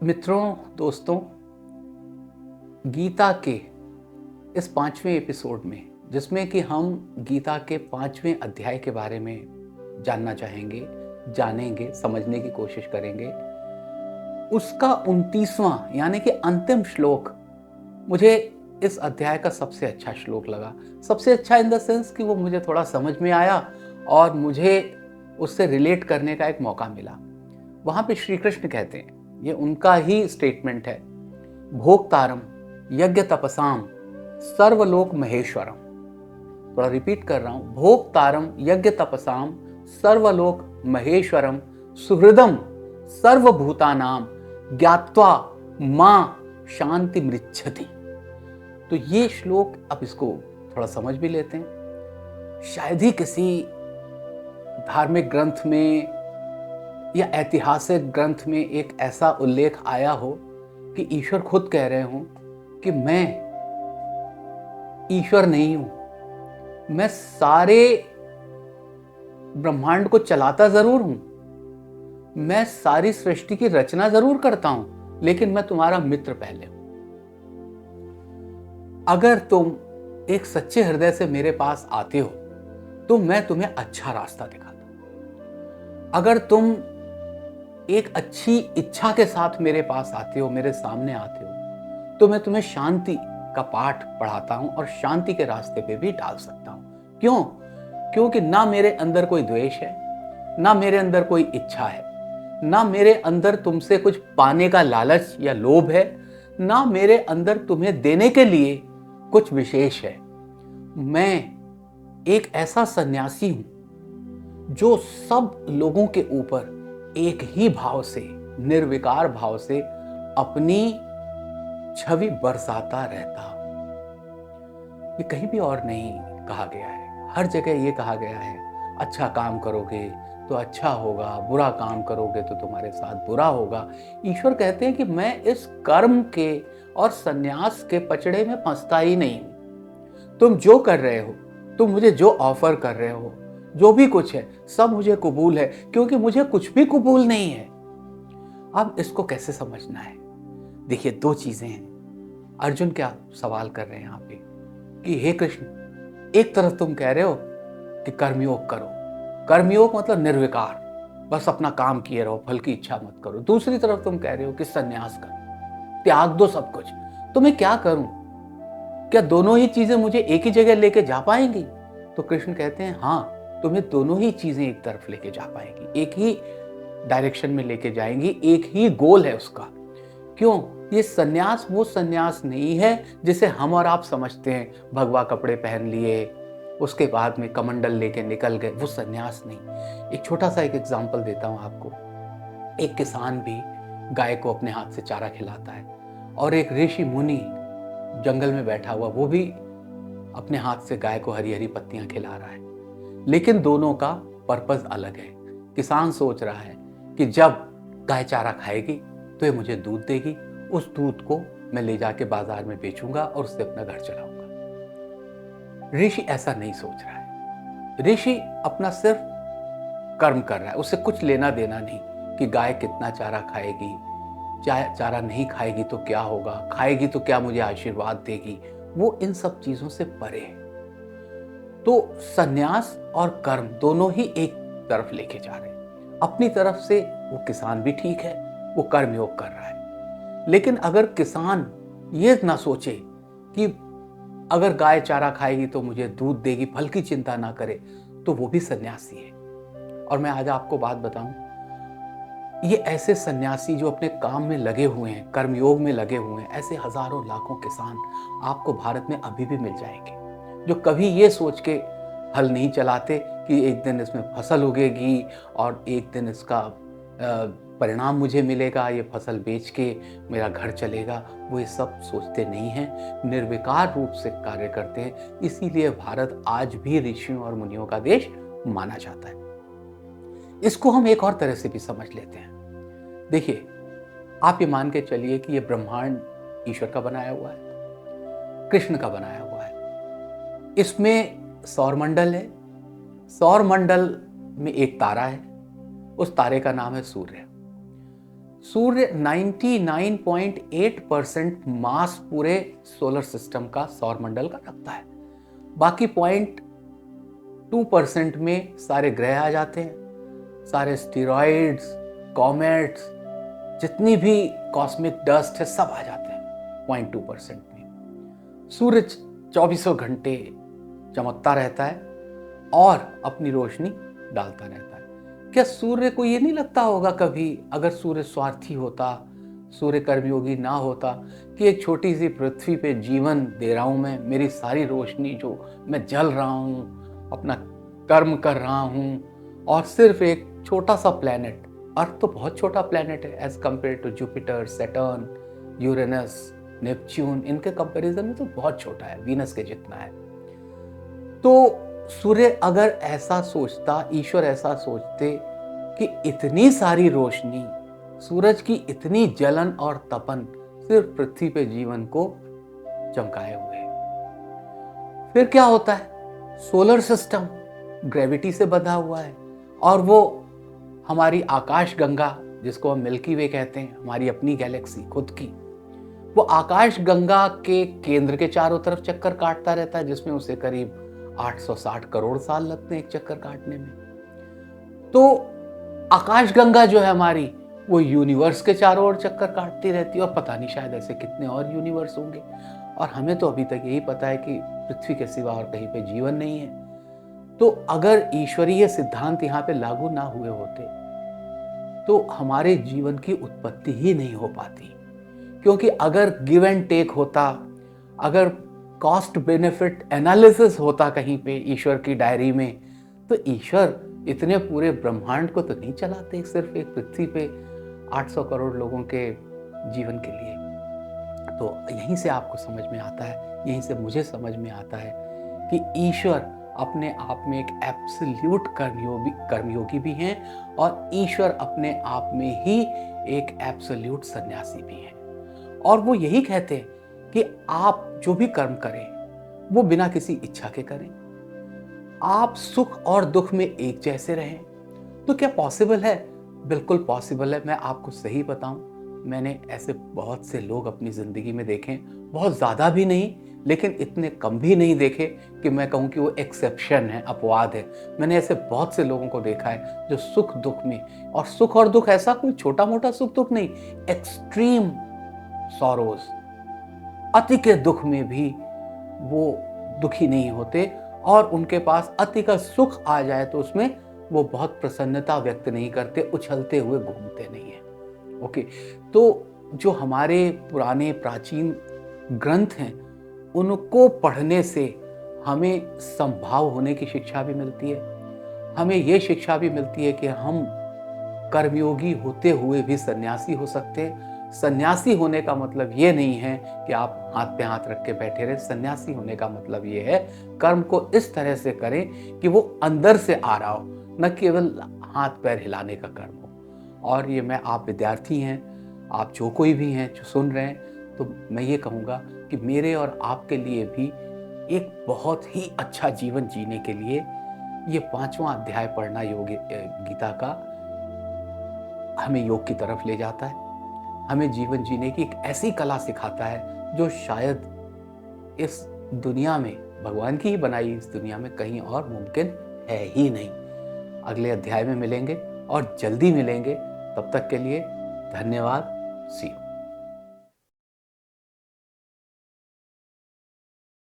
मित्रों, दोस्तों, गीता के इस 5वें एपिसोड में, जिसमें कि हम गीता के 5वें अध्याय के बारे में जानना चाहेंगे, जानेंगे, समझने की कोशिश करेंगे, उसका 29वां यानी कि अंतिम श्लोक मुझे इस अध्याय का सबसे अच्छा श्लोक लगा। सबसे अच्छा इन द सेंस कि वो मुझे थोड़ा समझ में आया और मुझे उससे रिलेट करने का एक मौका मिला। वहाँ पे श्री कृष्ण कहते हैं, ये उनका ही स्टेटमेंट है, भोक्तारम यज्ञ तपसाम सर्वलोक महेश्वरम। थोड़ा रिपीट कर रहा हूं, भोक्तारम यज्ञ तपसाम सर्वलोक महेश्वरम सुहृदम सर्वभूतानाम ज्ञात्वा मां शांति मृच्छति। तो ये श्लोक, अब इसको थोड़ा समझ भी लेते हैं। शायद ही किसी धार्मिक ग्रंथ में या ऐतिहासिक ग्रंथ में एक ऐसा उल्लेख आया हो कि ईश्वर खुद कह रहे हो कि मैं ईश्वर नहीं हूं, मैं सारे ब्रह्मांड को चलाता जरूर हूं, मैं सारी सृष्टि की रचना जरूर करता हूं, लेकिन मैं तुम्हारा मित्र पहले हूं। अगर तुम एक सच्चे हृदय से मेरे पास आते हो तो मैं तुम्हें अच्छा रास्ता दिखाता हूं। अगर तुम एक अच्छी इच्छा के साथ मेरे पास आते हो, मेरे सामने आते हो, तो मैं तुम्हें शांति का पाठ पढ़ाता हूं और शांति के रास्ते पे भी डाल सकता हूं। क्यों? क्योंकि ना मेरे अंदर कोई द्वेष है, ना मेरे अंदर कोई इच्छा है, ना मेरे अंदर तुमसे कुछ पाने का लालच या लोभ है, ना मेरे अंदर तुम्हें देने के लिए कुछ विशेष है। मैं एक ऐसा सन्यासी हूं जो सब लोगों के ऊपर एक ही भाव से, निर्विकार भाव से अपनी छवि बरसाता रहता हूं। ये कहीं भी और नहीं कहा गया है। हर जगह ये कहा गया है, अच्छा काम करोगे तो अच्छा होगा, बुरा काम करोगे तो तुम्हारे साथ बुरा होगा। ईश्वर कहते हैं कि मैं इस कर्म के और सन्यास के पचड़े में फंसता ही नहीं हूं। तुम जो कर रहे हो, तुम मुझे जो ऑफर कर रहे हो, जो भी कुछ है, सब मुझे कबूल है, क्योंकि मुझे कुछ भी कबूल नहीं है। अब इसको कैसे समझना है? देखिए, दो चीजें हैं। अर्जुन क्या सवाल कर रहे हैं यहाँ पे कि हे कृष्ण, एक तरफ तुम कह रहे हो कि कर्मयोग करो, कर्मयोग मतलब निर्विकार, बस अपना काम किए रहो, फल की इच्छा मत करो। दूसरी तरफ तुम कह रहे हो कि सन्यास करो, त्याग दो सब कुछ। तो मैं क्या करूं? क्या दोनों ही चीजें मुझे एक ही जगह लेके जा पाएंगी? तो कृष्ण कहते हैं, हाँ, तुम्हें दोनों ही चीजें एक तरफ लेके जा पाएंगी, एक ही डायरेक्शन में लेके जाएंगी, एक ही गोल है उसका। क्यों? ये सन्यास वो सन्यास नहीं है जिसे हम और आप समझते हैं, भगवा कपड़े पहन लिए, उसके बाद में कमंडल लेके निकल गए, वो सन्यास नहीं। एक छोटा सा एक एग्जांपल देता हूं आपको। एक किसान भी गाय को अपने हाथ से चारा खिलाता है, और एक ऋषि मुनि जंगल में बैठा हुआ, वो भी अपने हाथ से गाय को हरी हरी पत्तियां खिला रहा है। लेकिन दोनों का पर्पस अलग है। किसान सोच रहा है कि जब गाय चारा खाएगी तो ये मुझे दूध देगी, उस दूध को मैं ले जाके बाजार में बेचूंगा और उससे अपना घर चलाऊंगा। ऋषि ऐसा नहीं सोच रहा है। ऋषि अपना सिर्फ कर्म कर रहा है, उससे कुछ लेना देना नहीं कि गाय कितना चारा खाएगी, चारा नहीं खाएगी तो क्या होगा, खाएगी तो क्या मुझे आशीर्वाद देगी। वो इन सब चीजों से परे है। तो सन्यास और कर्म दोनों ही एक तरफ लेके जा रहे हैं। अपनी तरफ से वो किसान भी ठीक है, वो कर्मयोग कर रहा है। लेकिन अगर किसान ये ना सोचे कि अगर गाय चारा खाएगी तो मुझे दूध देगी, फल की चिंता ना करे, तो वो भी सन्यासी है। और मैं आज आपको बात बताऊं, ये ऐसे सन्यासी जो अपने काम में लगे हुए हैं, कर्मयोग में लगे हुए हैं, ऐसे हजारों लाखों किसान आपको भारत में अभी भी मिल जाएंगे, जो कभी ये सोच के हल नहीं चलाते कि एक दिन इसमें फसल उगेगी और एक दिन इसका परिणाम मुझे मिलेगा, ये फसल बेच के मेरा घर चलेगा। वो ये सब सोचते नहीं हैं, निर्विकार रूप से कार्य करते हैं। इसीलिए भारत आज भी ऋषियों और मुनियों का देश माना जाता है। इसको हम एक और तरह से भी समझ लेते हैं। देखिए, आप ये मान के चलिए कि ये ब्रह्मांड ईश्वर का बनाया हुआ है, कृष्ण का बनाया हुआ है। इसमें सौरमंडल है। सौरमंडल में एक तारा है, उस तारे का नाम है सूर्य। सूर्य 99.8% मास पूरे सोलर सिस्टम का, सौर मंडल का रखता है। बाकी 0.2% में सारे ग्रह आ जाते हैं, सारे स्टीरॉइड्स, कॉमेट्स, जितनी भी कॉस्मिक डस्ट है सब आ जाते हैं 0.2% में। सूर्य 24 घंटे चमकता रहता है और अपनी रोशनी डालता रहता है। क्या सूर्य को ये नहीं लगता होगा कभी, अगर सूर्य स्वार्थी होता, सूर्य कर्मयोगी ना होता, कि एक छोटी सी पृथ्वी पे जीवन दे रहा हूं मैं, मेरी सारी रोशनी जो मैं जल रहा हूं, अपना कर्म कर रहा हूं, और सिर्फ एक छोटा सा प्लेनेट, अर्थ तो बहुत छोटा प्लेनेट है as compare to Jupiter, Saturn, Uranus, Neptune, इनके कंपैरिजन में तो बहुत छोटा है, वीनस के जितना है। तो सूर्य अगर ऐसा सोचता, ईश्वर ऐसा सोचते कि इतनी सारी रोशनी, सूरज की इतनी जलन और तपन सिर्फ पृथ्वी पे जीवन को चमकाए हुए है, फिर क्या होता है? सोलर सिस्टम ग्रेविटी से बंधा हुआ है, और वो हमारी आकाश गंगा, जिसको हम मिल्की वे कहते हैं, हमारी अपनी गैलेक्सी खुद की, वो आकाश गंगा के केंद्र के चारों तरफ चक्कर काटता रहता है, जिसमें उसे करीब 860 करोड़ साल लगते हैं एक चक्कर काटने में। तो आकाश गंगा जो है हमारी, वो यूनिवर्स के चारों ओर चक्कर काटती रहती है, और पता नहीं शायद ऐसे कितने और यूनिवर्स होंगे, और हमें तो अभी तक यही पता है कि पृथ्वी के सिवा और कहीं पे जीवन नहीं है। तो अगर ईश्वरीय सिद्धांत यहाँ पे लागू ना हुए होते तो हमारे जीवन की उत्पत्ति ही नहीं हो पाती, क्योंकि अगर गिव एंड टेक होता, अगर कॉस्ट बेनिफिट एनालिसिस होता कहीं पे ईश्वर की डायरी में, तो ईश्वर इतने पूरे ब्रह्मांड को तो नहीं चलाते सिर्फ एक पृथ्वी पे 800 करोड़ लोगों के जीवन के लिए। तो यहीं से आपको समझ में आता है, यहीं से मुझे समझ में आता है कि ईश्वर अपने आप में एक एब्सोल्यूट कर्मयोगी भी हैं, और ईश्वर अपने आप में ही एक एब्सोल्यूट सन्यासी भी हैं। और वो यही कहते हैं कि आप जो भी कर्म करें वो बिना किसी इच्छा के करें, आप सुख और दुख में एक जैसे रहें। तो क्या पॉसिबल है? बिल्कुल पॉसिबल है। मैं आपको सही बताऊं, मैंने ऐसे बहुत से लोग अपनी जिंदगी में देखे, बहुत ज्यादा भी नहीं लेकिन इतने कम भी नहीं देखे कि मैं कहूं कि वो एक्सेप्शन है, अपवाद है। मैंने ऐसे बहुत से लोगों को देखा है जो सुख दुख में, और सुख और दुख ऐसा कोई छोटा मोटा सुख दुख नहीं, एक्सट्रीम सॉरोज, अति के दुख में भी वो दुखी नहीं होते, और उनके पास अति का सुख आ जाए तो उसमें वो बहुत प्रसन्नता व्यक्त नहीं करते, उछलते हुए घूमते नहीं है। ओके, तो जो हमारे पुराने प्राचीन ग्रंथ हैं उनको पढ़ने से हमें संभाव होने की शिक्षा भी मिलती है। हमें ये शिक्षा भी मिलती है कि हम कर्मयोगी होते हुए भी सन्यासी हो सकते हैं। सन्यासी होने का मतलब ये नहीं है कि आप हाथ पे हाथ रख के बैठे रहे। सन्यासी होने का मतलब ये है कर्म को इस तरह से करें कि वो अंदर से आ रहा हो, न केवल हाथ पैर हिलाने का कर्म हो। और ये मैं, आप विद्यार्थी हैं, आप जो कोई भी हैं जो सुन रहे हैं, तो मैं ये कहूँगा कि मेरे और आपके लिए भी एक बहुत ही अच्छा जीवन जीने के लिए ये 5वां अध्याय पढ़ना योग गीता का हमें योग की तरफ ले जाता है। हमें जीवन जीने की एक ऐसी कला सिखाता है जो शायद इस दुनिया में, भगवान की ही बनाई इस दुनिया में कहीं और मुमकिन है ही नहीं। अगले अध्याय में मिलेंगे और जल्दी मिलेंगे। तब तक के लिए धन्यवाद। सी यू।